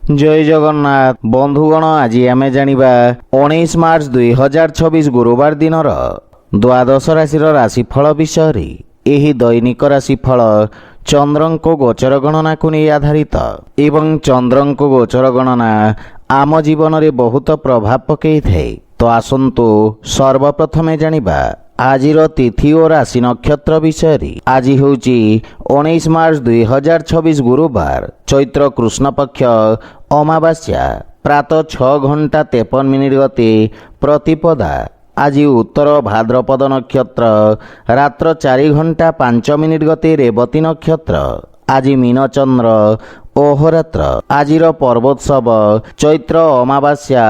जय जगन्नाथ बंधुगण आज आम जानिबा 19 मार्च 2026 गुरुवार दिन द्वादश राशि राशिफल विषय। एही दैनिक राशिफल चंद्रंको गोचर गणना को नहीं आधारित एवं चंद्रंको गोचर गणना आम जीवन में बहुत प्रभाव पकई थाए। तो आसंतु सर्वप्रथमे जानिबा आजिर तिथि और राशि नक्षत्र विषय। आज होची 19 मार्च 2026 गुरुवार चैत्र कृष्ण पक्ष अमावास्या प्रातः 6:53 गते प्रतिपदा। आज उत्तर भाद्रपद नक्षत्र रात्र 4:05 गते रेवती नक्षत्र। आज मीनचंद्र ओहरात्र। आजिर पर्वोत्सव चैत्र अमावास्या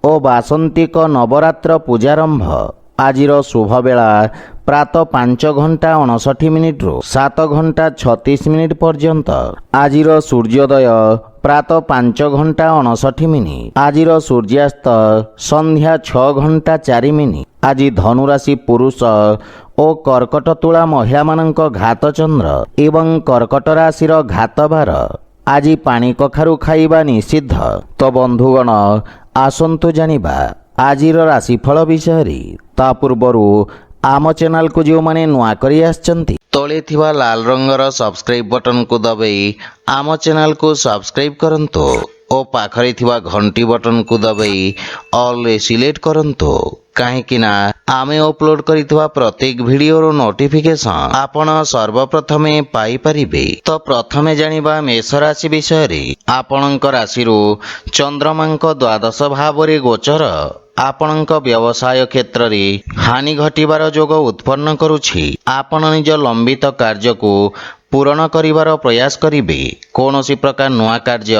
और बासंतिक नवरात्र पूजारंभ। आजिर शुभ बेला प्रातः 5:59 रु 7:36 पर्यंत। आजिर सूर्योदय प्रातः 5:59। आजिर सूर्यास्त संध्या 6:04। आज धनुराशि पुरुष और कर्कट तुला महिला मानक घात चंद्र एवं कर्कट राशि घात बार। आज पानी कखारु खाइबा निषिद्ध। तो बंधुगण आसंतु जानिबा आजिर राशिफल विषय। ता पूर्वरु आम चैनल को जो माने नुआ करी आछंती तले थिबा लाल रंगर सब्सक्राइब बटन को दबाई आम चैनल को सब्सक्राइब करंतो और पाखरे थिबा घंटी बटन को दबाई ऑल रे सिलेक्ट करंतो। कहीं आमे अपलोड करिथवा प्रत्येक वीडियो नोटिफिकेशन आपण सर्वप्रथमे पाई परिबे। तो प्रथमे जानिबा मेष राशि विषय। आपणक राशि चंद्रमांक द्वादश भाव रे गोचर आपणक व्यवसाय क्षेत्र रे हानि घटिबार जोग उत्पन्न करुछि। आपण निज लंबित कार्य को पूरण करिवार प्रयास करिबे। कौनसी प्रकार नुआ कार्य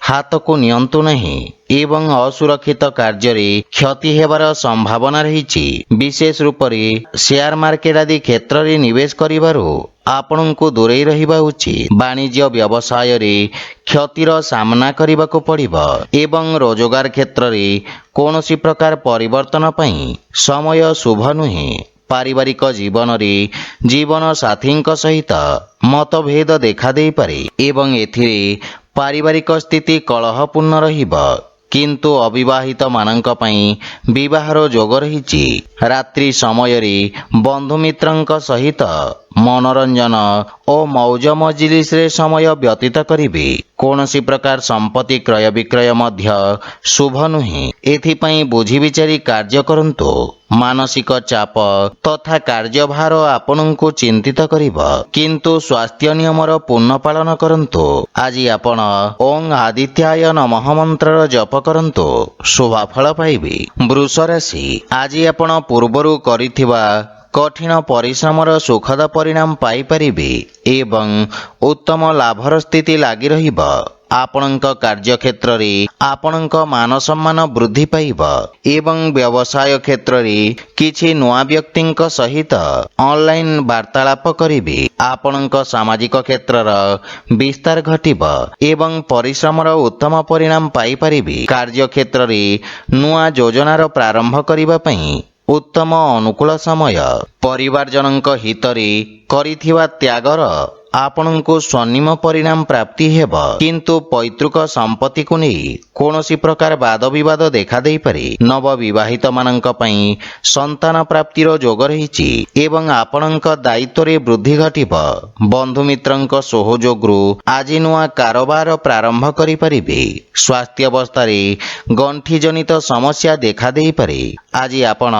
हाथ को नियंतु नहीं एवं असुरक्षित कार्य रे क्षति हेबार संभावना रहिछि। विशेष रूप रे शेयर मार्केट आदि क्षेत्र रे निवेश करिवारो आपणको दूरेई रहिबा उचित। वाणिज्य व्यवसाय रे क्षतिर सामना करिबाको पड़िबो एवं रोजगार क्षेत्र रे कौनसी प्रकार परिवर्तन पई समय शुभ नुहे। पारिवारिक जीवन रे जीवन साथी सहित मतभेद देखा दे पारे एवं एथिरे पारिवारिक स्थिति कलहपूर्ण रहिबो। किंतु अविवाहित मानक पई विवाहर जोग रहिछि। रात्रि समय रे बंधु मित्रंक सहित मनोरंजन और मौज मजलिस रे समय व्यतीत करिबे। कौनसी प्रकार संपत्ति क्रय विक्रय मध्य शुभ नुहे। एथिपई बुझी विचारी कार्य करंतो। मानसिक चाप तथा कार्यभार आपनଙ୍କୁ चिंतित करिबो। किंतु स्वास्थ्य नियमर पूर्ण पालन करंतो। आज आपण ओं आदित्याय नमः मंत्र जप करंतो शुभ फल पाइबे। वृष राशि। आज आपण पूर्वरु करिथिबा कठिन परिश्रमर सुखद परिणाम पाई परिबे एवं उत्तम लाभर स्थिति लागी रहिबो। आपणक कार्य क्षेत्र रे आपणक मान सम्मान वृद्धि पाइबो एवं व्यवसाय क्षेत्र रे किछि नुआ व्यक्तिंक सहित ऑनलाइन वार्तालाप करिबे। आपणक सामाजिक क्षेत्रर विस्तार घटिबो एवं परिश्रमर उत्तम परिणाम पाई परिबे। कार्य क्षेत्र रे नुआ योजनार प्रारंभ करिबा पई उत्तम अनुकूल समय। परिवार जनक हितरे करिथिबा त्यागर आपणको स्वर्णिम परिणाम प्राप्ति हेब। किंतु पैतृक संपत्ति को नहीं कौनसी प्रकार वाद विवाद देखा दे पारे। नव विवाहित मानक पई संतान प्राप्तिर जोग रहिछि एवं आपणक दायित्व रे वृद्धि घटिब। बंधु मित्रंक सहयोगरु आज नुआ कारोबार प्रारंभ करि परिबे। स्वास्थ्य अवस्था रे गंठी जनित समस्या देखा दे पारे। आज आपण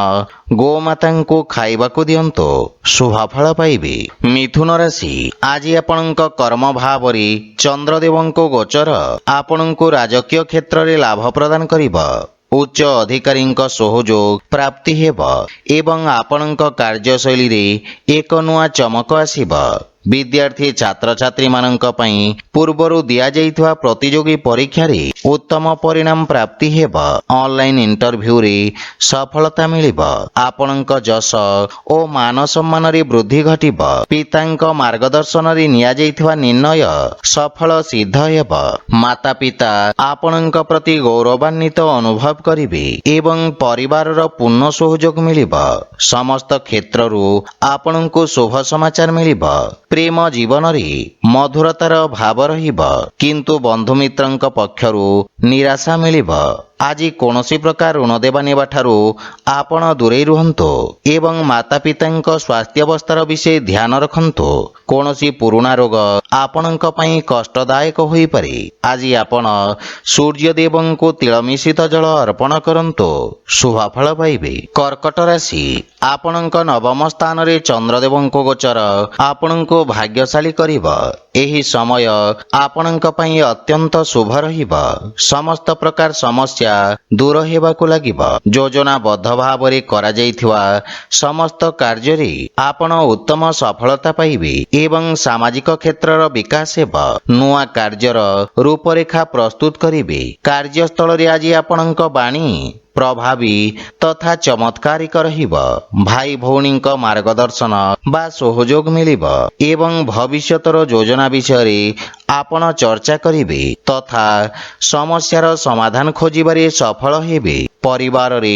गोमाता को खाइबाकू दियंतो शुभ फल पाइबे। मिथुन राशि। आज आपणक कर्म भाव रे चंद्रदेवंको गोचर आपणको राजकीय क्षेत्र रे लाभ प्रदान करिबो। उच्च अधिकारी सहयोग प्राप्ति हेब एवं आपणक कार्यशैली रे एक नुआ चमक आसीबो। विद्यार्थी छात्र छात्री मानक पई पूर्वरु दिया जाइथवा प्रतियोगी परीक्षा रे उत्तम परिणाम प्राप्ति हेब। ऑनलाइन इंटरव्यू रे सफलता मिलिबो। आपणक जस ओ मान सम्मान रे वृद्धि घटिबो। पितांक मार्गदर्शन रे निया जाइथवा निर्णय सफल सिद्ध हेब। माता पिता आपणक प्रति गौरवान्वित अनुभव करिबे एवं परिवार रो पूर्ण सहयोग मिलिबो। समस्त क्षेत्ररु आपणको शुभ समाचार मिलिबो। ପ୍ରେମ ଜୀବନରେ ମଧୁରତାର ଭାବ ରହିବ, କିନ୍ତୁ ବନ୍ଧୁମିତ୍ରଙ୍କ ପକ୍ଷରୁ ନିରାଶା ମିଳିବ। ଆଜି କୌଣସି ପ୍ରକାର ଋଣ ଦେବା ନେବା ଠାରୁ ଆପଣ ଦୂରେଇ ରୁହନ୍ତୁ ଏବଂ ମାତାପିତାଙ୍କ ସ୍ୱାସ୍ଥ୍ୟାବସ୍ଥାର ବିଷୟ ଧ୍ୟାନ ରଖନ୍ତୁ। କୌଣସି ପୁରୁଣା ରୋଗ ଆପଣଙ୍କ ପାଇଁ କଷ୍ଟଦାୟକ ହୋଇପାରେ। ଆଜି ଆପଣ ସୂର୍ଯ୍ୟଦେବଙ୍କୁ ତିଳ ମିଶ୍ରିତ ଜଳ ଅର୍ପଣ କରନ୍ତୁ, ଶୁଭଫଳ ପାଇବେ। କର୍କଟ ରାଶି, ଆପଣଙ୍କ ନବମ ସ୍ଥାନରେ ଚନ୍ଦ୍ରଦେବଙ୍କ ଗୋଚର ଆପଣଙ୍କୁ ଭାଗ୍ୟଶାଳୀ କରିବ। ଏହି ସମୟ ଆପଣଙ୍କ ପାଇଁ ଅତ୍ୟନ୍ତ ଶୁଭ ରହିବ। ସମସ୍ତ ପ୍ରକାର ସମସ୍ୟା ଦୂର ହେବାକୁ ଲାଗିବ। ଯୋଜନାବଦ୍ଧ ଭାବରେ କରାଯାଇଥିବା ସମସ୍ତ କାର୍ଯ୍ୟରେ ଆପଣ ଉତ୍ତମ ସଫଳତା ପାଇବେ ଏବଂ ସାମାଜିକ କ୍ଷେତ୍ରର ବିକାଶ ହେବ। ନୂଆ କାର୍ଯ୍ୟର ରୂପରେଖା ପ୍ରସ୍ତୁତ କରିବେ। କାର୍ଯ୍ୟସ୍ଥଳରେ ଆଜି ଆପଣଙ୍କ ବାଣୀ ପ୍ରଭାବୀ ତଥା ଚମତ୍କାରିକ ରହିବ। ଭାଇ ଭଉଣୀଙ୍କ ମାର୍ଗଦର୍ଶନ ବା ସହଯୋଗ ମିଳିବ ଏବଂ ଭବିଷ୍ୟତର ଯୋଜନା ବିଷୟରେ ଆପଣ ଚର୍ଚ୍ଚା କରିବେ ତଥା ସମସ୍ୟାର ସମାଧାନ ଖୋଜିବାରେ ସଫଳ ହେବେ। ପରିବାରରେ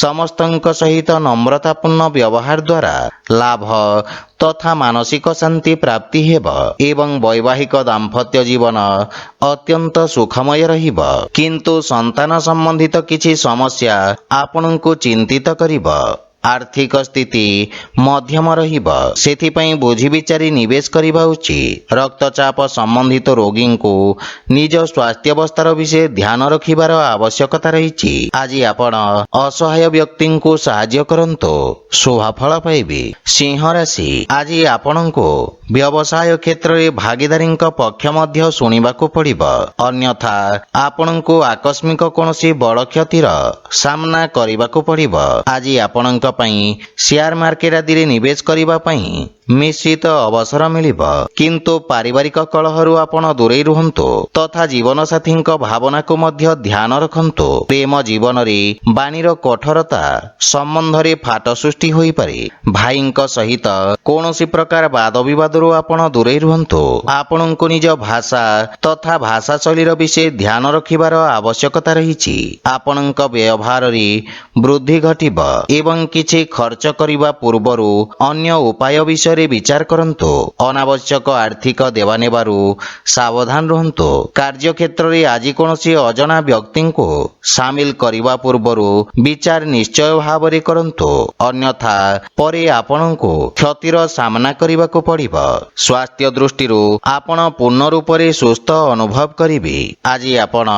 ସମସ୍ତଙ୍କ ସହିତ ନମ୍ରତାପୂର୍ଣ୍ଣ ବ୍ୟବହାର ଦ୍ୱାରା ଲାଭ ତଥା ମାନସିକ ଶାନ୍ତି ପ୍ରାପ୍ତି ହେବ ଏବଂ ବୈବାହିକ ଦାମ୍ପତ୍ୟ ଜୀବନ ଅତ୍ୟନ୍ତ ସୁଖମୟ ରହିବ। କିନ୍ତୁ ସନ୍ତାନ ସମ୍ବନ୍ଧିତ କିଛି ସମସ୍ୟା ଆପଣଙ୍କୁ ଚିନ୍ତିତ କରିବ। ଆର୍ଥିକ ସ୍ଥିତି ମଧ୍ୟମ ରହିବ, ସେଥିପାଇଁ ବୁଝି ବିଚାରି ନିବେଶ କରିବା ଉଚିତ। ରକ୍ତଚାପ ସମ୍ବନ୍ଧିତ ରୋଗୀଙ୍କୁ ନିଜ ସ୍ୱାସ୍ଥ୍ୟାବସ୍ଥାର ବିଷୟ ଧ୍ୟାନ ରଖିବାର ଆବଶ୍ୟକତା ରହିଛି। ଆଜି ଆପଣ ଅସହାୟ ବ୍ୟକ୍ତିଙ୍କୁ ସାହାଯ୍ୟ କରନ୍ତୁ, ଶୁଭଫଳ ପାଇବେ। ସିଂହ ରାଶି, ଆଜି ଆପଣଙ୍କୁ ବ୍ୟବସାୟ କ୍ଷେତ୍ରରେ ଭାଗିଦାରୀଙ୍କ ପକ୍ଷ ମଧ୍ୟ ଶୁଣିବାକୁ ପଡ଼ିବ, ଅନ୍ୟଥା ଆପଣଙ୍କୁ ଆକସ୍ମିକ କୌଣସି ବଡ଼ କ୍ଷତିର ସାମ୍ନା କରିବାକୁ ପଡ଼ିବ। ଆଜି ଆପଣଙ୍କ ପାଇଁ ସେୟାର ମାର୍କେଟ ଆଦିରେ ନିବେଶ କରିବା ପାଇଁ ମିଶ୍ରିତ ଅବସର ମିଳିବ, କିନ୍ତୁ ପାରିବାରିକ କଳହରୁ ଆପଣ ଦୂରେଇ ରୁହନ୍ତୁ ତଥା ଜୀବନସାଥୀଙ୍କ ଭାବନାକୁ ମଧ୍ୟ ଧ୍ୟାନ ରଖନ୍ତୁ। ପ୍ରେମ ଜୀବନରେ ବାଣୀର କଠୋରତା ସମ୍ବନ୍ଧରେ ଫାଟ ସୃଷ୍ଟି ହୋଇପାରେ। ଭାଇଙ୍କ ସହିତ କୌଣସି ପ୍ରକାର ବାଦ ବିବାଦରୁ ଆପଣ ଦୂରେଇ ରୁହନ୍ତୁ। ଆପଣଙ୍କୁ ନିଜ ଭାଷା ତଥା ଭାଷା ଶୈଳୀର ବିଷୟ ଧ୍ୟାନ ରଖିବାର ଆବଶ୍ୟକତା ରହିଛି। ଆପଣଙ୍କ ବ୍ୟବହାରରେ ବୃଦ୍ଧି ଘଟିବ ଏବଂ କିଛି ଖର୍ଚ୍ଚ କରିବା ପୂର୍ବରୁ ଅନ୍ୟ ଉପାୟ ବିଷୟରେ ବିଚାର କରନ୍ତୁ। ଅନାବଶ୍ୟକ ଆର୍ଥିକ ଦେବାନେବାରୁ ସାବଧାନ ରୁହନ୍ତୁ। କାର୍ଯ୍ୟକ୍ଷେତ୍ରରେ ଆଜି କୌଣସି ଅଜଣା ବ୍ୟକ୍ତିଙ୍କୁ ସାମିଲ କରିବା ପୂର୍ବରୁ ବିଚାର ନିଶ୍ଚୟ ଭାବରେ କରନ୍ତୁ, ଅନ୍ୟଥା ପରେ ଆପଣଙ୍କୁ କ୍ଷତିର ସାମ୍ନା କରିବାକୁ ପଡ଼ିବ। ସ୍ୱାସ୍ଥ୍ୟ ଦୃଷ୍ଟିରୁ ଆପଣ ପୂର୍ଣ୍ଣ ରୂପରେ ସୁସ୍ଥ ଅନୁଭବ କରିବେ। ଆଜି ଆପଣ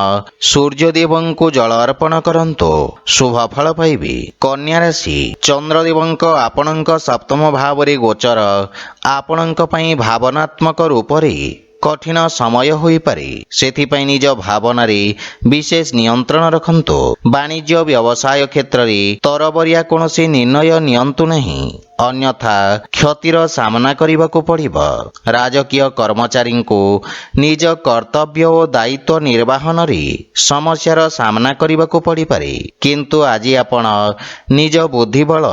ସୂର୍ଯ୍ୟଦେବଙ୍କୁ ଜଳ ଅର୍ପଣ କରନ୍ତୁ, ଶୁଭଫଳ ପାଇବେ। କନ୍ୟା ରାଶି, ଚନ୍ଦ୍ରଦେବଙ୍କ ଆପଣଙ୍କ ସପ୍ତମ ଭାବରେ ଗୋଚର ଆପଣଙ୍କ ପାଇଁ ଭାବନାତ୍ମକ ରୂପରେ କଠିନ ସମୟ ହୋଇପାରେ। ସେଥିପାଇଁ ନିଜ ଭାବନାରେ ବିଶେଷ ନିୟନ୍ତ୍ରଣ ରଖନ୍ତୁ। ବାଣିଜ୍ୟ ବ୍ୟବସାୟ କ୍ଷେତ୍ରରେ ତରବରିଆ କୌଣସି ନିର୍ଣ୍ଣୟ ନିଅନ୍ତୁ ନାହିଁ, ଅନ୍ୟଥା କ୍ଷତିର ସାମ୍ନା କରିବାକୁ ପଡ଼ିବ। ରାଜକୀୟ କର୍ମଚାରୀଙ୍କୁ ନିଜ କର୍ତ୍ତବ୍ୟ ଓ ଦାୟିତ୍ୱ ନିର୍ବାହନରେ ସମସ୍ୟାର ସାମ୍ନା କରିବାକୁ ପଡ଼ିପାରେ, କିନ୍ତୁ ଆଜି ଆପଣ ନିଜ ବୁଦ୍ଧିବଳ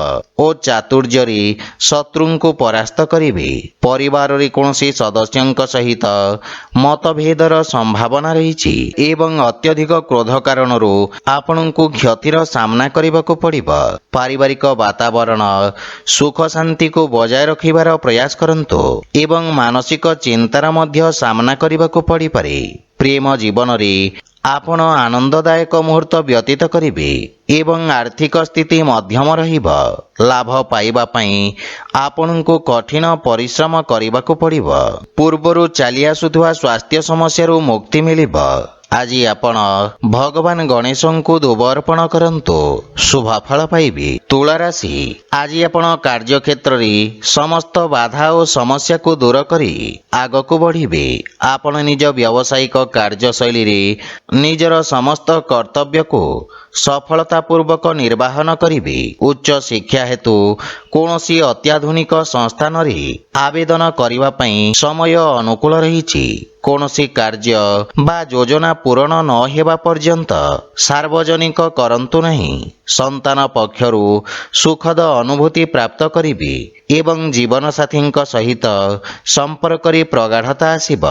ଓ ଚାତୁର୍ଯ୍ୟରେ ଶତ୍ରୁଙ୍କୁ ପରାସ୍ତ କରିବେ। ପରିବାରରେ କୌଣସି ସଦସ୍ୟଙ୍କ ସହିତ ମତଭେଦର ସମ୍ଭାବନା ରହିଛି ଏବଂ ଅତ୍ୟଧିକ କ୍ରୋଧ କାରଣରୁ ଆପଣଙ୍କୁ କ୍ଷତିର ସାମ୍ନା କରିବାକୁ ପଡ଼ିବ। ପାରିବାରିକ ବାତାବରଣ ସୁଖ ଶାନ୍ତିକୁ ବଜାୟ ରଖିବାର ପ୍ରୟାସ କରନ୍ତୁ ଏବଂ ମାନସିକ ଚିନ୍ତାର ମଧ୍ୟ ସାମ୍ନା କରିବାକୁ ପଡ଼ିପାରେ। ପ୍ରେମ ଜୀବନରେ ଆପଣ ଆନନ୍ଦଦାୟକ ମୁହୂର୍ତ୍ତ ବ୍ୟତୀତ କରିବେ ଏବଂ ଆର୍ଥିକ ସ୍ଥିତି ମଧ୍ୟମ ରହିବ। ଲାଭ ପାଇବା ପାଇଁ ଆପଣଙ୍କୁ କଠିନ ପରିଶ୍ରମ କରିବାକୁ ପଡ଼ିବ। ପୂର୍ବରୁ ଚାଲି ଆସୁଥିବା ସ୍ୱାସ୍ଥ୍ୟ ସମସ୍ୟାରୁ ମୁକ୍ତି ମିଳିବ। ଆଜି ଆପଣ ଭଗବାନ ଗଣେଶଙ୍କୁ ଧୂପ ଅର୍ପଣ କରନ୍ତୁ, ଶୁଭଫଳ ପାଇବେ। ତୁଳା ରାଶି, ଆଜି ଆପଣ କାର୍ଯ୍ୟକ୍ଷେତ୍ରରେ ସମସ୍ତ ବାଧା ଓ ସମସ୍ୟାକୁ ଦୂର କରି ଆଗକୁ ବଢ଼ିବେ। ଆପଣ ନିଜ ବ୍ୟବସାୟିକ କାର୍ଯ୍ୟଶୈଳୀରେ ନିଜର ସମସ୍ତ କର୍ତ୍ତବ୍ୟକୁ ସଫଳତାପୂର୍ବକ ନିର୍ବାହନ କରିବେ। ଉଚ୍ଚ ଶିକ୍ଷା ହେତୁ କୌଣସି ଅତ୍ୟାଧୁନିକ ସଂସ୍ଥାନରେ ଆବେଦନ କରିବା ପାଇଁ ସମୟ ଅନୁକୂଳ ରହିଛି। କୌଣସି କାର୍ଯ୍ୟ ବା ଯୋଜନା ପୂରଣ ନ ହେବା ପର୍ଯ୍ୟନ୍ତ ସାର୍ବଜନିକ କରନ୍ତୁ ନାହିଁ। ସନ୍ତାନ ପକ୍ଷରୁ ସୁଖଦ ଅନୁଭୂତି ପ୍ରାପ୍ତ କରିବେ ଏବଂ ଜୀବନସାଥୀଙ୍କ ସହିତ ସମ୍ପର୍କରେ ପ୍ରଗାଢ଼ତା ଆସିବ।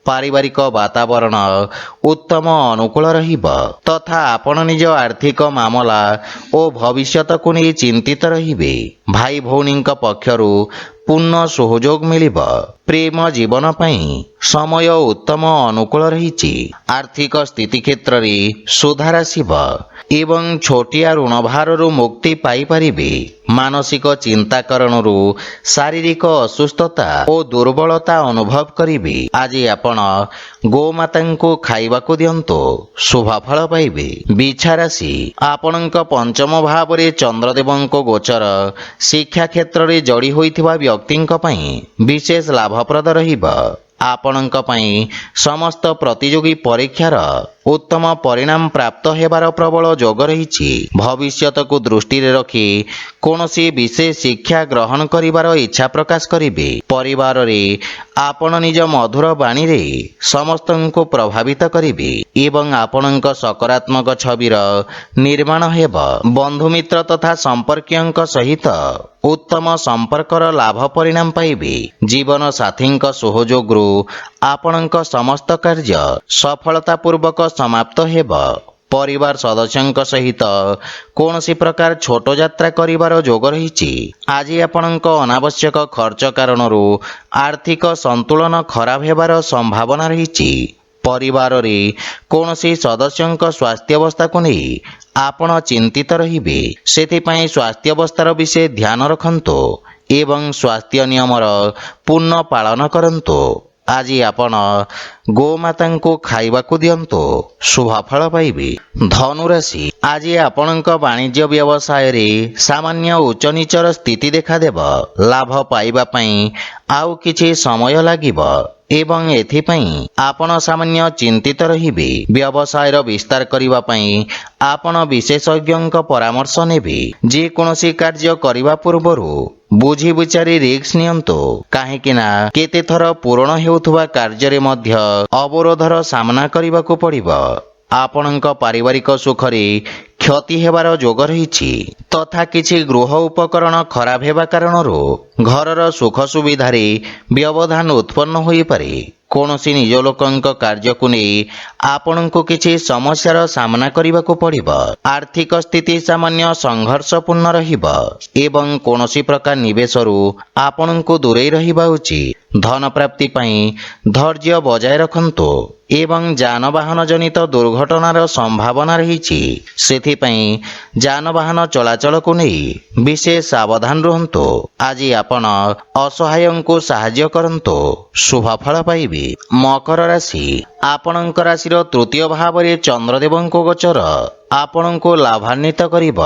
ପାରିବାରିକ ବାତାବରଣ ଉତ୍ତମ ଅନୁକୂଳ ରହିବ ତଥା ଆପଣ ନିଜ ଆର୍ଥିକ ମାମଲା ଓ ଭବିଷ୍ୟତକୁ ନେଇ ଚିନ୍ତିତ ରହିବେ। ଭାଇ ଭଉଣୀଙ୍କ ପକ୍ଷରୁ ପୂର୍ଣ୍ଣ ସହଯୋଗ ମିଳିବ। ପ୍ରେମ ଜୀବନ ପାଇଁ ସମୟ ଉତ୍ତମ ଅନୁକୂଳ ରହିଛି। ଆର୍ଥିକ ସ୍ଥିତି କ୍ଷେତ୍ରରେ ସୁଧାର ଆସିବ ଏବଂ ଛୋଟିଆ ଋଣଭାରରୁ ମୁକ୍ତି ପାଇପାରିବେ। ମାନସିକ ଚିନ୍ତା କାରଣରୁ ଶାରୀରିକ ଅସୁସ୍ଥତା ଓ ଦୁର୍ବଳତା ଅନୁଭବ କରିବେ। ଆଜି ଆପଣ ଗୋମାତାଙ୍କୁ ଖାଇବାକୁ ଦିଅନ୍ତୁ, ଶୁଭ ଫଳ ପାଇବେ। ବିଛା ରାଶି, ଆପଣଙ୍କ ପଞ୍ଚମ ଭାବରେ ଚନ୍ଦ୍ରଦେବଙ୍କ ଗୋଚର ଶିକ୍ଷା କ୍ଷେତ୍ରରେ ଯୋଡ଼ି ହୋଇଥିବା ବ୍ୟକ୍ତିଙ୍କ ପାଇଁ ବିଶେଷ ଲାଭପ୍ରଦ ରହିବ। ଆପଣଙ୍କ ପାଇଁ ସମସ୍ତ ପ୍ରତିଯୋଗୀ ପରୀକ୍ଷାର ଉତ୍ତମ ପରିଣାମ ପ୍ରାପ୍ତ ହେବାର ପ୍ରବଳ ଯୋଗ ରହିଛି। ଭବିଷ୍ୟତକୁ ଦୃଷ୍ଟିରେ ରଖି କୌଣସି ବିଶେଷ ଶିକ୍ଷା ଗ୍ରହଣ କରିବାର ଇଚ୍ଛା ପ୍ରକାଶ କରିବେ। ପରିବାରରେ ଆପଣ ନିଜ ମଧୁର ବାଣୀରେ ସମସ୍ତଙ୍କୁ ପ୍ରଭାବିତ କରିବେ ଏବଂ ଆପଣଙ୍କ ସକାରାତ୍ମକ ଛବିର ନିର୍ମାଣ ହେବ। ବନ୍ଧୁମିତ୍ର ତଥା ସମ୍ପର୍କୀୟଙ୍କ ସହିତ ଉତ୍ତମ ସମ୍ପର୍କର ଲାଭ ପରିଣାମ ପାଇବେ। ଜୀବନ ସାଥୀଙ୍କ ସହଯୋଗରୁ ଆପଣଙ୍କ ସମସ୍ତ କାର୍ଯ୍ୟ ସଫଳତାପୂର୍ବକ ସମାପ୍ତ ହେବ। ପରିବାର ସଦସ୍ୟଙ୍କ ସହିତ କୌଣସି ପ୍ରକାର ଛୋଟ ଯାତ୍ରା କରିବାର ଯୋଗ ରହିଛି। ଆଜି ଆପଣଙ୍କ ଅନାବଶ୍ୟକ ଖର୍ଚ୍ଚ କାରଣରୁ ଆର୍ଥିକ ସନ୍ତୁଳନ ଖରାପ ହେବାର ସମ୍ଭାବନା ରହିଛି। ପରିବାରରେ କୌଣସି ସଦସ୍ୟଙ୍କ ସ୍ୱାସ୍ଥ୍ୟାବସ୍ଥାକୁ ନେଇ ଆପଣ ଚିନ୍ତିତ ରହିବେ। ସେଥିପାଇଁ ସ୍ୱାସ୍ଥ୍ୟାବସ୍ଥାର ବିଷୟ ଧ୍ୟାନ ରଖନ୍ତୁ ଏବଂ ସ୍ୱାସ୍ଥ୍ୟ ନିୟମର ପୂର୍ଣ୍ଣ ପାଳନ କରନ୍ତୁ। ଆଜି ଆପଣ ଗୋମାତାଙ୍କୁ ଖାଇବାକୁ ଦିଅନ୍ତୁ, ଶୁଭ ଫଳ ପାଇବେ। ଧନୁରାଶି, ଆଜି ଆପଣଙ୍କ ବାଣିଜ୍ୟ ବ୍ୟବସାୟରେ ସାମାନ୍ୟ ଉଚ୍ଚ ନିଚର ସ୍ଥିତି ଦେଖାଦେବ। ଲାଭ ପାଇବା ପାଇଁ ଆଉ କିଛି ସମୟ ଲାଗିବ ଏବଂ ଏଥିପାଇଁ ଆପଣ ସାମାନ୍ୟ ଚିନ୍ତିତ ରହିବେ। ବ୍ୟବସାୟର ବିସ୍ତାର କରିବା ପାଇଁ ଆପଣ ବିଶେଷଜ୍ଞଙ୍କ ପରାମର୍ଶ ନେବେ। ଯେକୌଣସି କାର୍ଯ୍ୟ କରିବା ପୂର୍ବରୁ ବୁଝି ବିଚାରି ରିସ୍କ ନିଅନ୍ତୁ, କାହିଁକି ନା କେତେଥର ପୂରଣ ହେଉଥିବା କାର୍ଯ୍ୟରେ ମଧ୍ୟ ଅବରୋଧର ସାମ୍ନା କରିବାକୁ ପଡ଼ିବ। ଆପଣଙ୍କ ପାରିବାରିକ ସୁଖରେ କ୍ଷତି ହେବାର ଯୋଗ ରହିଛି ତଥା କିଛି ଗୃହ ଉପକରଣ ଖରାପ ହେବା କାରଣରୁ ଘରର ସୁଖ ସୁବିଧାରେ ବ୍ୟବଧାନ ଉତ୍ପନ୍ନ ହୋଇପାରେ। କୌଣସି ନିଜ ଲୋକଙ୍କ କାର୍ଯ୍ୟକୁ ନେଇ ଆପଣଙ୍କୁ କିଛି ସମସ୍ୟାର ସାମ୍ନା କରିବାକୁ ପଡ଼ିବ। ଆର୍ଥିକ ସ୍ଥିତି ସାମାନ୍ୟ ସଂଘର୍ଷପୂର୍ଣ୍ଣ ରହିବ ଏବଂ କୌଣସି ପ୍ରକାର ନିବେଶରୁ ଆପଣଙ୍କୁ ଦୂରେଇ ରହିବା ଉଚିତ। ଧନ ପ୍ରାପ୍ତି ପାଇଁ ଧୈର୍ଯ୍ୟ ବଜାୟ ରଖନ୍ତୁ ଏବଂ ଯାନବାହନ ଜନିତ ଦୁର୍ଘଟଣାର ସମ୍ଭାବନା ରହିଛି। ସେଥିପାଇଁ ଯାନବାହନ ଚଳାଚଳକୁ ନେଇ ବିଶେଷ ସାବଧାନ ରୁହନ୍ତୁ। ଆଜି ଆପଣ ଅସହାୟଙ୍କୁ ସାହାଯ୍ୟ କରନ୍ତୁ, ଶୁଭ ଫଳ ପାଇବେ। ମକର ରାଶି, ଆପଣଙ୍କ ରାଶିର ତୃତୀୟ ଭାବରେ ଚନ୍ଦ୍ରଦେବଙ୍କ ଗୋଚର ଆପଣଙ୍କୁ ଲାଭାନ୍ୱିତ କରିବ।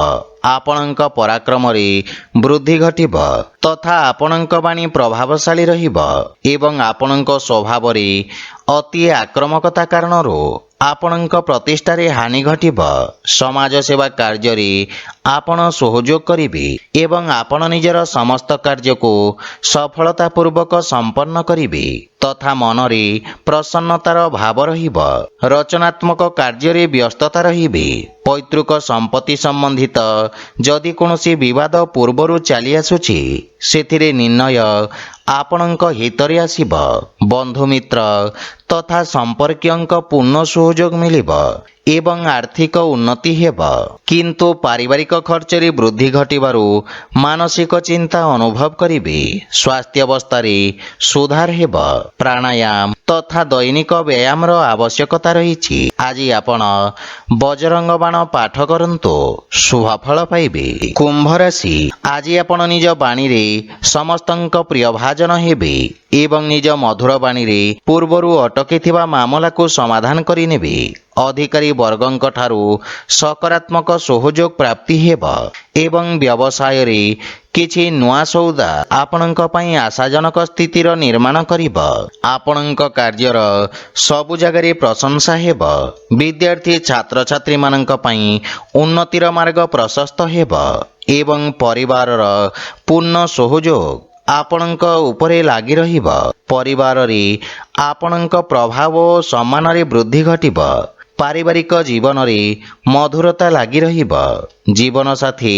ଆପଣଙ୍କ ପରାକ୍ରମରେ ବୃଦ୍ଧି ଘଟିବ ତଥା ଆପଣଙ୍କ ବାଣୀ ପ୍ରଭାବଶାଳୀ ରହିବ ଏବଂ ଆପଣଙ୍କ ସ୍ୱଭାବରେ ଅତି ଆକ୍ରମକତା କାରଣରୁ ଆପଣଙ୍କ ପ୍ରତିଷ୍ଠାରେ ହାନି ଘଟିବ। ସମାଜ ସେବା କାର୍ଯ୍ୟରେ ଆପଣ ସହଯୋଗ କରିବେ ଏବଂ ଆପଣ ନିଜର ସମସ୍ତ କାର୍ଯ୍ୟକୁ ସଫଳତାପୂର୍ବକ ସମ୍ପନ୍ନ କରିବେ ତଥା ମନରେ ପ୍ରସନ୍ନତାର ଭାବ ରହିବ। ରଚନାତ୍ମକ କାର୍ଯ୍ୟରେ ବ୍ୟସ୍ତତା ରହିବେ। ପୈତୃକ ସମ୍ପତ୍ତି ସମ୍ବନ୍ଧିତ ଯଦି କୌଣସି ବିବାଦ ପୂର୍ବରୁ ଚାଲି ଆସୁଛି, ସେଥିରେ ନିର୍ଣ୍ଣୟ ଆପଣଙ୍କ ହିତରେ ଆସିବ। ବନ୍ଧୁମିତ୍ର ତଥା ସମ୍ପର୍କୀୟଙ୍କ ପୂର୍ଣ୍ଣ ସହଯୋଗ ମିଳିବ ଏବଂ ଆର୍ଥିକ ଉନ୍ନତି ହେବ। କିନ୍ତୁ ପାରିବାରିକ ଖର୍ଚ୍ଚରେ ବୃଦ୍ଧି ଘଟିବାରୁ ମାନସିକ ଚିନ୍ତା ଅନୁଭବ କରିବେ। ସ୍ୱାସ୍ଥ୍ୟାବସ୍ଥାରେ ସୁଧାର ହେବ। ପ୍ରାଣାୟାମ ତଥା ଦୈନିକ ବ୍ୟାୟାମର ଆବଶ୍ୟକତା ରହିଛି। ଆଜି ଆପଣ ବଜରଙ୍ଗ ବାଣ ପାଠ କରନ୍ତୁ, ଶୁଭ ଫଳ ପାଇବେ। କୁମ୍ଭ ରାଶି, ଆଜି ଆପଣ ନିଜ ବାଣୀରେ ସମସ୍ତଙ୍କ ପ୍ରିୟ ଭାଜନ ହେବେ ଏବଂ ନିଜ ମଧୁର ବାଣୀରେ ପୂର୍ବରୁ ଅଟକିଥିବା ମାମଲାକୁ ସମାଧାନ କରିନେବେ। ଅଧିକାରୀ ବର୍ଗଙ୍କ ଠାରୁ ସକାରାତ୍ମକ ସହଯୋଗ ପ୍ରାପ୍ତି ହେବ ଏବଂ ବ୍ୟବସାୟରେ କିଛି ନୂଆ ସୌଦା ଆପଣଙ୍କ ପାଇଁ ଆଶାଜନକ ସ୍ଥିତିର ନିର୍ମାଣ କରିବ। ଆପଣଙ୍କ କାର୍ଯ୍ୟର ସବୁ ଜାଗାରେ ପ୍ରଶଂସା ହେବ। ବିଦ୍ୟାର୍ଥୀ ଛାତ୍ରଛାତ୍ରୀମାନଙ୍କ ପାଇଁ ଉନ୍ନତିର ମାର୍ଗ ପ୍ରଶସ୍ତ ହେବ ଏବଂ ପରିବାରର ପୂର୍ଣ୍ଣ ସହଯୋଗ ଆପଣଙ୍କ ଉପରେ ଲାଗି ରହିବ। ପରିବାରରେ ଆପଣଙ୍କ ପ୍ରଭାବ ଓ ସମ୍ମାନରେ ବୃଦ୍ଧି ଘଟିବ। ପାରିବାରିକ ଜୀବନରେ ମଧୁରତା ଲାଗି ରହିବ। ଜୀବନସାଥୀ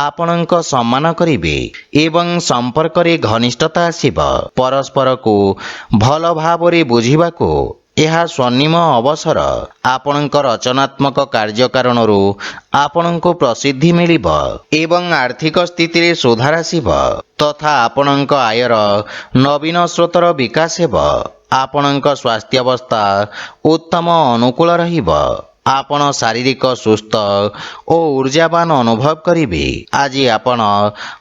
ଆପଣଙ୍କ ସମ୍ମାନ କରିବେ ଏବଂ ସମ୍ପର୍କରେ ଘନିଷ୍ଠତା ଆସିବ। ପରସ୍ପରକୁ ଭଲ ଭାବରେ ବୁଝିବାକୁ ଏହା ସ୍ୱର୍ଣ୍ଣିମ ଅବସର। ଆପଣଙ୍କ ରଚନାତ୍ମକ କାର୍ଯ୍ୟ କାରଣରୁ ଆପଣଙ୍କୁ ପ୍ରସିଦ୍ଧି ମିଳିବ ଏବଂ ଆର୍ଥିକ ସ୍ଥିତିରେ ସୁଧାର ଆସିବ ତଥା ଆପଣଙ୍କ ଆୟର ନବୀନ ସ୍ରୋତର ବିକାଶ ହେବ। ଆପଣଙ୍କ ସ୍ୱାସ୍ଥ୍ୟାବସ୍ଥା ଉତ୍ତମ ଅନୁକୂଳ ରହିବ। ଆପଣ ଶାରୀରିକ ସୁସ୍ଥ ଓ ଊର୍ଜାବାନ ଅନୁଭବ କରିବେ। ଆଜି ଆପଣ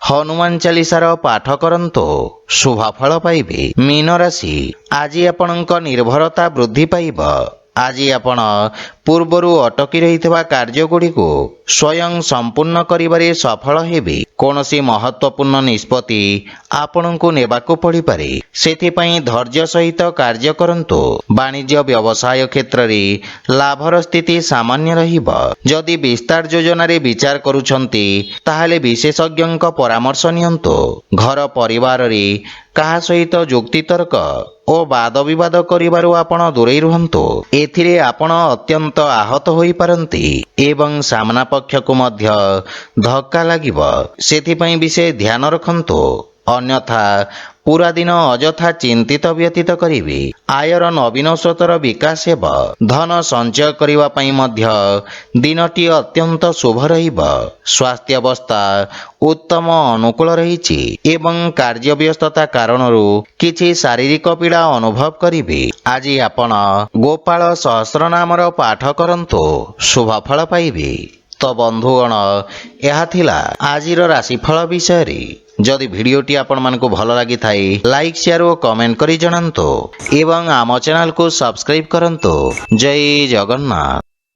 ହନୁମାନ ଚାଳିଶାର ପାଠ କରନ୍ତୁ, ଶୁଭ ଫଳ ପାଇବେ। ମୀନ ରାଶି, ଆଜି ଆପଣଙ୍କ ନିର୍ଭରତା ବୃଦ୍ଧି ପାଇବ। ଆଜି ଆପଣ ପୂର୍ବରୁ ଅଟକି ରହିଥିବା କାର୍ଯ୍ୟଗୁଡ଼ିକୁ ସ୍ୱୟଂ ସମ୍ପୂର୍ଣ୍ଣ କରିବାରେ ସଫଳ ହେବେ। କୌଣସି ମହତ୍ତ୍ୱପୂର୍ଣ୍ଣ ନିଷ୍ପତ୍ତି ଆପଣଙ୍କୁ ନେବାକୁ ପଡ଼ିପାରେ, ସେଥିପାଇଁ ଧୈର୍ଯ୍ୟ ସହିତ କାର୍ଯ୍ୟ କରନ୍ତୁ। ବାଣିଜ୍ୟ ବ୍ୟବସାୟ କ୍ଷେତ୍ରରେ ଲାଭର ସ୍ଥିତି ସାମାନ୍ୟ ରହିବ। ଯଦି ବିସ୍ତାର ଯୋଜନାରେ ବିଚାର କରୁଛନ୍ତି ତାହେଲେ ବିଶେଷଜ୍ଞଙ୍କ ପରାମର୍ଶ ନିଅନ୍ତୁ। ଘର ପରିବାରରେ କାହା ସହିତ ଯୁକ୍ତିତର୍କ ଓ ବାଦବିବାଦ କରିବାରୁ ଆପଣ ଦୂରେଇ ରୁହନ୍ତୁ। ଏଥିରେ ଆପଣ ଅତ୍ୟନ୍ତ ଆହତ ହୋଇପାରନ୍ତି ଏବଂ ସାମ୍ନା ପକ୍ଷକୁ ମଧ୍ୟ ଧକ୍କା ଲାଗିବ। ସେଥିପାଇଁ ବିଶେଷ ଧ୍ୟାନ ରଖନ୍ତୁ, ଅନ୍ୟଥା ପୁରା ଦିନ ଅଯଥା ଚିନ୍ତିତ ବ୍ୟତୀତ କରିବେ। ଆୟର ନବୀନ ସ୍ରୋତର ବିକାଶ ହେବ। ଧନ ସଞ୍ଚୟ କରିବା ପାଇଁ ମଧ୍ୟ ଦିନଟି ଅତ୍ୟନ୍ତ ଶୁଭ ରହିବ। ସ୍ୱାସ୍ଥ୍ୟାବସ୍ଥା ଉତ୍ତମ ଅନୁକୂଳ ରହିଛି ଏବଂ କାର୍ଯ୍ୟବ୍ୟସ୍ତତା କାରଣରୁ କିଛି ଶାରୀରିକ ପୀଡ଼ା ଅନୁଭବ କରିବେ। ଆଜି ଆପଣ ଗୋପାଳ ସହସ୍ରନାମର ପାଠ କରନ୍ତୁ, ଶୁଭ ଫଳ ପାଇବେ। ତ ବନ୍ଧୁଗଣ, ଏହା ଥିଲା ଆଜିର ରାଶିଫଳ ବିଷୟରେ। ଯଦି ଭିଡ଼ିଓଟି ଆପଣମାନଙ୍କୁ ଭଲ ଲାଗିଥାଏ ଲାଇକ୍, ସେୟାର ଓ କମେଣ୍ଟ କରି ଜଣାନ୍ତୁ ଏବଂ ଆମ ଚ୍ୟାନେଲକୁ ସବସ୍କ୍ରାଇବ୍ କରନ୍ତୁ। ଜୟ ଜଗନ୍ନାଥ।